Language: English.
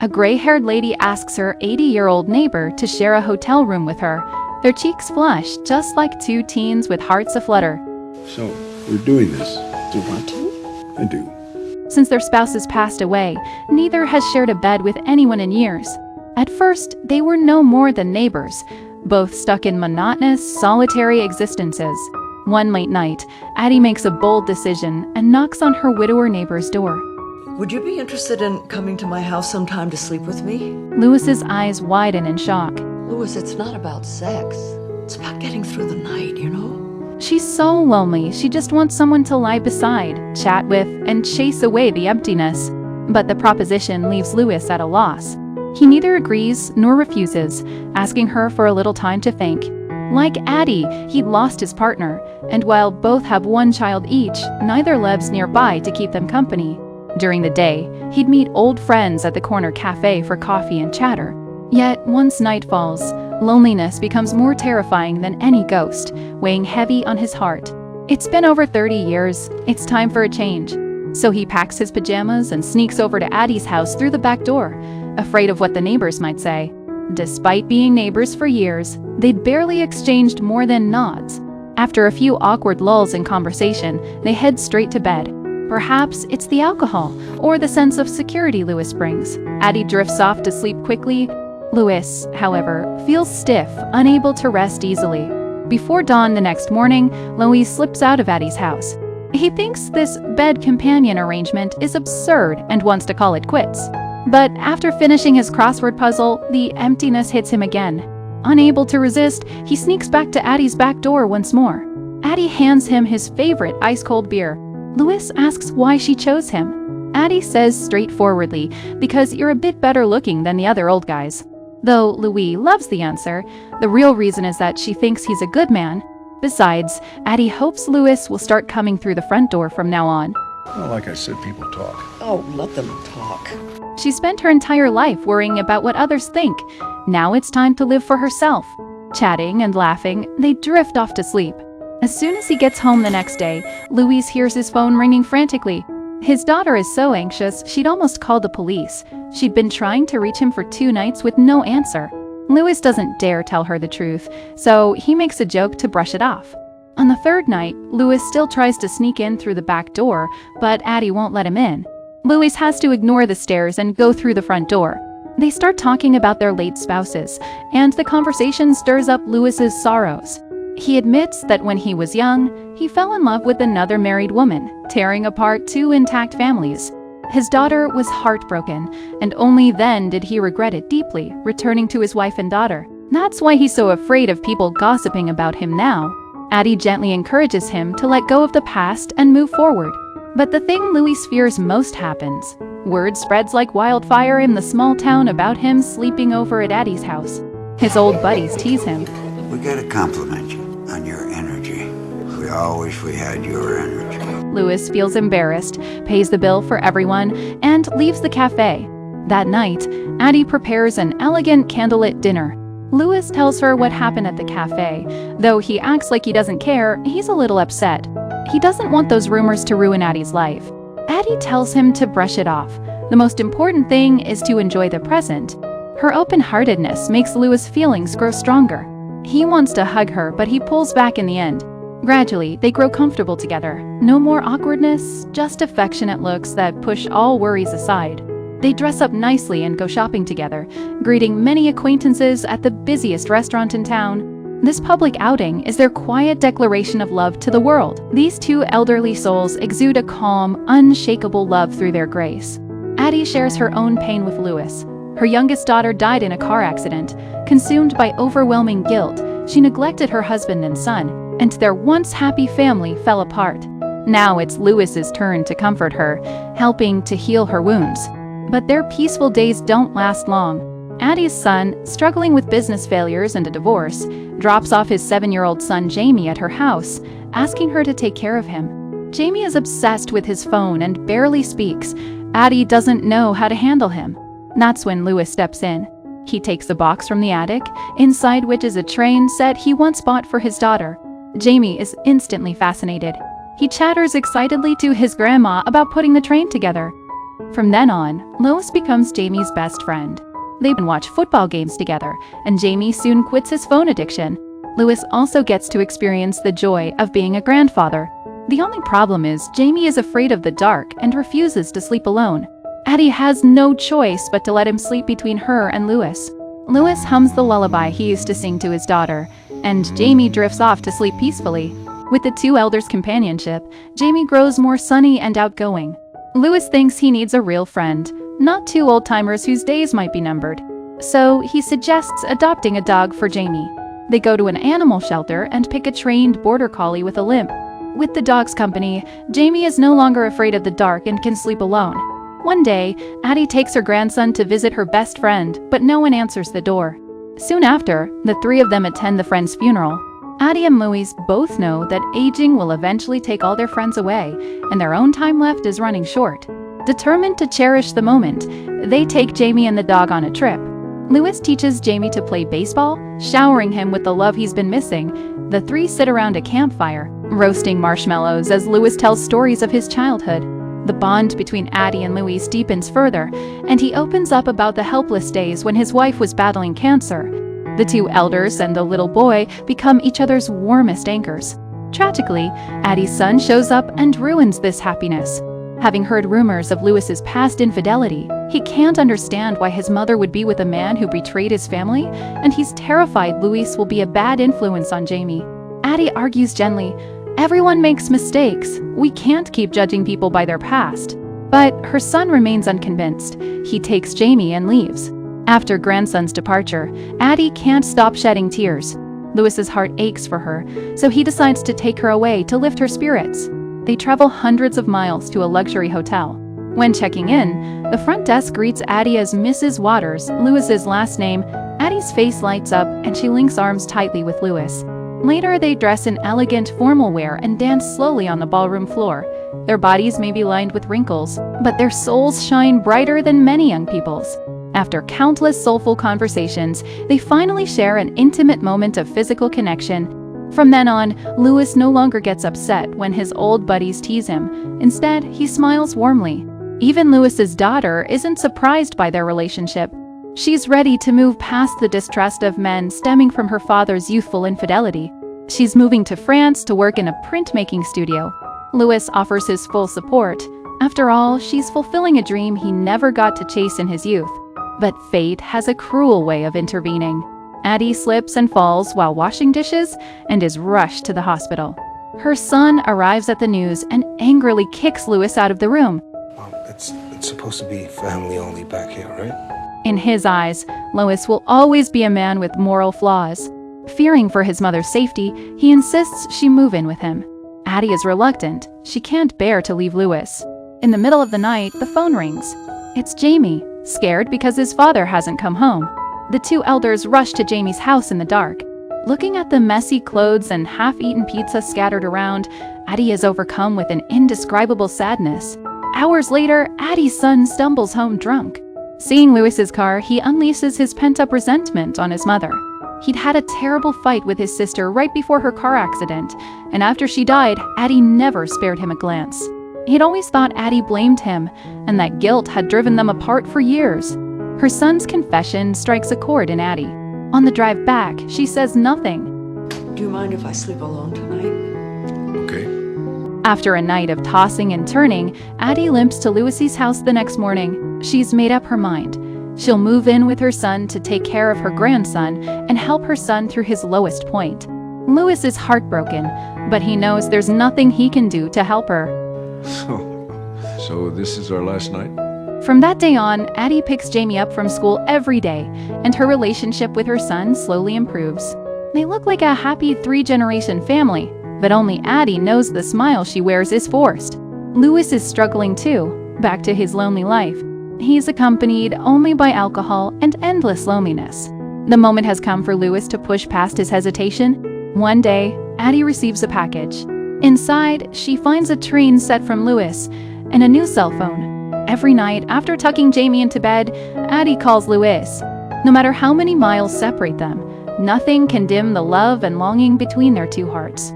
A gray-haired lady asks her 80-year-old neighbor to share a hotel room with her. Their cheeks flush, just like two teens with hearts aflutter. So, we're doing this. Do you want to? I do. Since their spouses passed away, neither has shared a bed with anyone in years. At first, they were no more than neighbors, both stuck in monotonous, solitary existences. One late night, Addie makes a bold decision and knocks on her widower neighbor's door. Would you be interested in coming to my house sometime to sleep with me? Lewis's eyes widen in shock. Louis, it's not about sex. It's about getting through the night, you know? She's so lonely, she just wants someone to lie beside, chat with, and chase away the emptiness. But the proposition leaves Lewis at a loss. He neither agrees nor refuses, asking her for a little time to think. Like Addie, he'd lost his partner, and while both have one child each, neither lives nearby to keep them company. During the day, he'd meet old friends at the corner cafe for coffee and chatter. Yet, once night falls, loneliness becomes more terrifying than any ghost, weighing heavy on his heart. It's been over 30 years, it's time for a change. So he packs his pajamas and sneaks over to Addie's house through the back door, afraid of what the neighbors might say. Despite being neighbors for years, they'd barely exchanged more than nods. After a few awkward lulls in conversation, they head straight to bed. Perhaps it's the alcohol, or the sense of security Lewis brings. Addie drifts off to sleep quickly. Lewis, however, feels stiff, unable to rest easily. Before dawn the next morning, Louis slips out of Addie's house. He thinks this bed companion arrangement is absurd and wants to call it quits. But after finishing his crossword puzzle, the emptiness hits him again. Unable to resist, he sneaks back to Addie's back door once more. Addie hands him his favorite ice-cold beer. Lewis asks why she chose him. Addie says straightforwardly, because you're a bit better looking than the other old guys. Though Louis loves the answer, the real reason is that she thinks he's a good man. Besides, Addie hopes Lewis will start coming through the front door from now on. Well, like I said, people talk. Oh, let them talk. She spent her entire life worrying about what others think. Now it's time to live for herself. Chatting and laughing, they drift off to sleep. As soon as he gets home the next day, Louis hears his phone ringing frantically. His daughter is so anxious, she'd almost called the police. She'd been trying to reach him for 2 nights with no answer. Lewis doesn't dare tell her the truth, so he makes a joke to brush it off. On the 3rd night, Lewis still tries to sneak in through the back door, but Addie won't let him in. Lewis has to ignore the stairs and go through the front door. They start talking about their late spouses, and the conversation stirs up Lewis's sorrows. He admits that when he was young, he fell in love with another married woman, tearing apart 2 intact families. His daughter was heartbroken, and only then did he regret it deeply, returning to his wife and daughter. That's why he's so afraid of people gossiping about him now. Addie gently encourages him to let go of the past and move forward. But the thing Louis fears most happens. Word spreads like wildfire in the small town about him sleeping over at Addie's house. His old buddies tease him. We gotta compliment you on your energy. We all wish we had your energy. Lewis feels embarrassed, pays the bill for everyone, and leaves the cafe. That night, Addie prepares an elegant candlelit dinner. Lewis tells her what happened at the cafe. Though he acts like he doesn't care, he's a little upset. He doesn't want those rumors to ruin Addie's life. Addie tells him to brush it off. The most important thing is to enjoy the present. Her open-heartedness makes Lewis' feelings grow stronger. He wants to hug her, but he pulls back in the end. Gradually, they grow comfortable together. No more awkwardness, just affectionate looks that push all worries aside. They dress up nicely and go shopping together, greeting many acquaintances at the busiest restaurant in town. This public outing is their quiet declaration of love to the world. These 2 elderly souls exude a calm, unshakable love through their grace. Addie shares her own pain with Lewis. Her youngest daughter died in a car accident. Consumed by overwhelming guilt, she neglected her husband and son, and their once happy family fell apart. Now it's Lewis's turn to comfort her, helping to heal her wounds. But their peaceful days don't last long. Addie's son, struggling with business failures and a divorce, drops off his 7-year-old son Jamie at her house, asking her to take care of him. Jamie is obsessed with his phone and barely speaks. Addie doesn't know how to handle him. That's when Lewis steps in. He takes a box from the attic, inside which is a train set he once bought for his daughter. Jamie is instantly fascinated. He chatters excitedly to his grandma about putting the train together. From then on, Lois becomes Jamie's best friend. They watch football games together, and Jamie soon quits his phone addiction. Louis also gets to experience the joy of being a grandfather. The only problem is Jamie is afraid of the dark and refuses to sleep alone. Addie has no choice but to let him sleep between her and Louis. Louis hums the lullaby he used to sing to his daughter, and Jamie drifts off to sleep peacefully. With the two elders' companionship, Jamie grows more sunny and outgoing. Louis thinks he needs a real friend, not two old-timers whose days might be numbered. So he suggests adopting a dog for Jamie. They go to an animal shelter and pick a trained border collie with a limp. With the dog's company, Jamie is no longer afraid of the dark and can sleep alone. One day, Addie takes her grandson to visit her best friend, but no one answers the door. Soon after, the three of them attend the friend's funeral. Addie and Louis both know that aging will eventually take all their friends away, and their own time left is running short. Determined to cherish the moment, they take Jamie and the dog on a trip. Louis teaches Jamie to play baseball, showering him with the love he's been missing. The three sit around a campfire, roasting marshmallows as Louis tells stories of his childhood. The bond between Addie and Louis deepens further, and he opens up about the helpless days when his wife was battling cancer. The two elders and the little boy become each other's warmest anchors. Tragically, Addie's son shows up and ruins this happiness. Having heard rumors of Louis's past infidelity, he can't understand why his mother would be with a man who betrayed his family, and he's terrified Louis will be a bad influence on Jamie. Addie argues gently, "Everyone makes mistakes. We can't keep judging people by their past." But her son remains unconvinced. He takes Jamie and leaves. After grandson's departure, Addie can't stop shedding tears. Louis's heart aches for her, so he decides to take her away to lift her spirits. They travel hundreds of miles to a luxury hotel. When checking in, the front desk greets Addie as Mrs. Waters, Louis's last name. Addie's face lights up and she links arms tightly with Louis. Later, they dress in elegant formal wear and dance slowly on the ballroom floor. Their bodies may be lined with wrinkles, but their souls shine brighter than many young people's. After countless soulful conversations, they finally share an intimate moment of physical connection. From then on, Louis no longer gets upset when his old buddies tease him. Instead, he smiles warmly. Even Louis's daughter isn't surprised by their relationship. She's ready to move past the distrust of men stemming from her father's youthful infidelity. She's moving to France to work in a printmaking studio. Louis offers his full support. After all, she's fulfilling a dream he never got to chase in his youth. But fate has a cruel way of intervening. Addie slips and falls while washing dishes and is rushed to the hospital. Her son arrives at the news and angrily kicks Louis out of the room. Well, it's supposed to be family only back here, right? In his eyes, Louis will always be a man with moral flaws. Fearing for his mother's safety, he insists she move in with him. Addie is reluctant. She can't bear to leave Louis. In the middle of the night, the phone rings. It's Jamie, scared because his father hasn't come home. The two elders rush to Jamie's house in the dark. Looking at the messy clothes and half-eaten pizza scattered around, Addie is overcome with an indescribable sadness. Hours later, Addie's son stumbles home drunk. Seeing Louis's car, he unleashes his pent-up resentment on his mother. He'd had a terrible fight with his sister right before her car accident, and after she died, Addie never spared him a glance. He'd always thought Addie blamed him, and that guilt had driven them apart for years. Her son's confession strikes a chord in Addie. On the drive back, she says nothing. Do you mind if I sleep alone tonight? Okay. After a night of tossing and turning, Addie limps to Louis's house the next morning. She's made up her mind. She'll move in with her son to take care of her grandson and help her son through his lowest point. Louis is heartbroken, but he knows there's nothing he can do to help her. So this is our last night? From that day on, Addie picks Jamie up from school every day, and her relationship with her son slowly improves. They look like a happy three-generation family, but only Addie knows the smile she wears is forced. Louis is struggling too, back to his lonely life. He's accompanied only by alcohol and endless loneliness. The moment has come for Louis to push past his hesitation. One day, Addie receives a package. Inside, she finds a train set from Louis and a new cell phone. Every night, after tucking Jamie into bed, Addie calls Louis. No matter how many miles separate them, nothing can dim the love and longing between their two hearts.